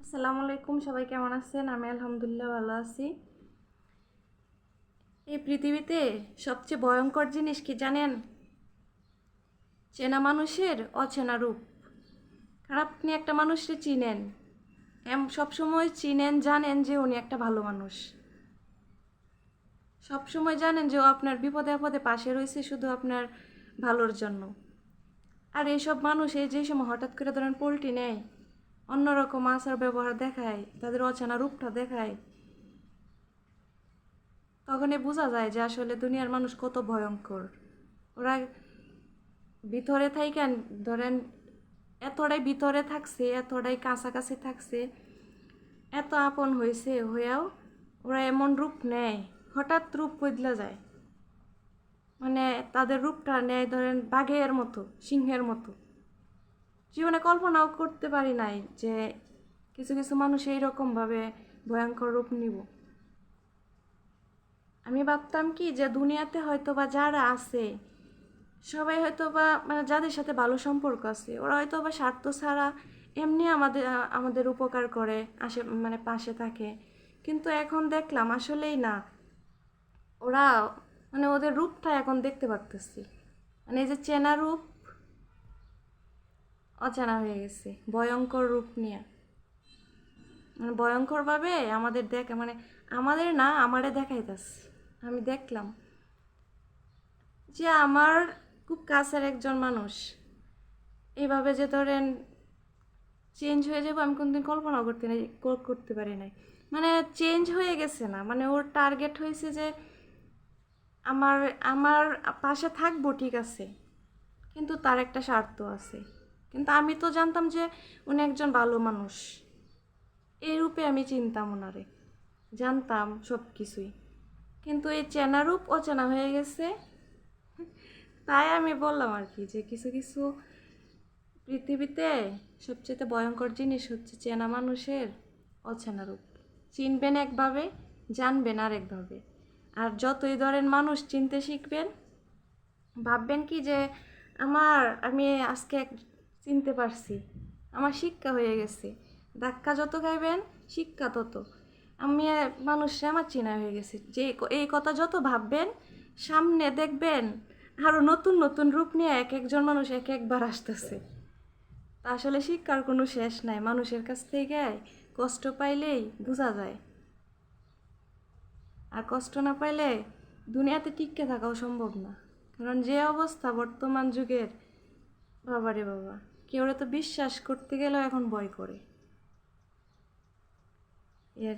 আসসালামু আলাইকুম, সবাই কেমন আছেন? আমি আলহামদুলিল্লাহ ভালো আছি। এই পৃথিবীতে সবচেয়ে ভয়ঙ্কর জিনিস কি জানেন? চেনা মানুষের অচেনা রূপ। কারণ আপনি একটা মানুষকে চিনেন, সবসময় চিনেন, জানেন যে উনি একটা ভালো মানুষ, সবসময় জানেন যে ও আপনার বিপদে আপদে পাশে রয়েছে শুধু আপনার ভালোর জন্য। আর এইসব মানুষ এই যে সময় হঠাৎ করে ধরেন পোল্টি নেয়, অন্যরকম আচার ব্যবহার দেখায়, তাদের অচেনা রূপটা দেখায়, তখনই বোঝা যায় যে আসলে দুনিয়ার মানুষ কত ভয়ঙ্কর। ওরা ভিতরে থাইকেন ধরেন এতটাই ভিতরে থাকছে, এতটাই কাছাকাছি থাকছে, এত আপন হয়েছে, হয়েও ওরা এমন রূপ নেয়, হঠাৎ রূপ বদলে যায়। মানে তাদের রূপটা নেয় ধরেন বাঘের মতো, সিংহের মতো। জীবনে কল্পনাও করতে পারি নাই যে কিছু কিছু মানুষ এইরকমভাবে ভয়ঙ্কর রূপ নিব। আমি ভাবতাম কি যে দুনিয়াতে হয়তো বা যারা আছে সবাই হয়তো বা মানে যাদের সাথে ভালো সম্পর্ক আছে ওরা হয়তো বা স্বার্থ ছাড়া এমনি আমাদের আমাদের উপকার করে, মানে পাশে থাকে। কিন্তু এখন দেখলাম আসলেই না, ওরা মানে ওদের রূপটা এখন দেখতে পারতেছি, মানে এই যে চেনা রূপ অচেনা হয়ে গেছে, ভয়ঙ্কর রূপ নিয়ে। মানে ভয়ঙ্করভাবে আমাদের মানে আমাদের না, আমারে দেখাইতেছে। আমি দেখলাম যে আমার খুব কাছের একজন মানুষ এইভাবে যে ধরেন চেঞ্জ হয়ে যাবো আমি কোনদিন কল্পনা করতে পারি নাই। মানে চেঞ্জ হয়ে গেছে না, মানে ওর টার্গেট হয়েছে যে আমার আমার পাশে থাকবো ঠিক আছে, কিন্তু তার একটা স্বার্থ আছে। কিন্তু আমি তো জানতাম যে উনি একজন ভালো মানুষ, এই রূপে আমি চিনতাম ওনারে, জানতাম সব কিছুই। কিন্তু এই চেনা রূপ অচেনা হয়ে গেছে। তাই আমি বললাম আর কি যে কিছু কিছু পৃথিবীতে সবচেয়ে ভয়ঙ্কর জিনিস হচ্ছে চেনা মানুষের অচেনা রূপ। চিনবেন একভাবে, জানবেন আরেকভাবে। আর যতই ধরেন মানুষ চিনতে শিখবেন, ভাববেন কি যে আমি আজকে চিনতে পারছি, আমার শিক্ষা হয়ে গেছে। ধাক্কা যত খাইবেন শিক্ষা তত। আমি মানুষে আমার চেনা হয়ে গেছে, যে এই কথা যত ভাববেন সামনে দেখবেন আরও নতুন নতুন রূপ নিয়ে এক একজন মানুষ এক একবার আসতেছে। তা আসলে শিক্ষার কোনো শেষ নাই, মানুষের কাছ থেকে কষ্ট পাইলেই বোঝা যায়। আর কষ্ট না পাইলে দুনিয়াতে টিকে থাকাও সম্ভব না। কারণ যে অবস্থা বর্তমান যুগের, বাবারে বাবা, কেউ তো বিশ্বাস করতে গেলেও এখন ভয় করে। এর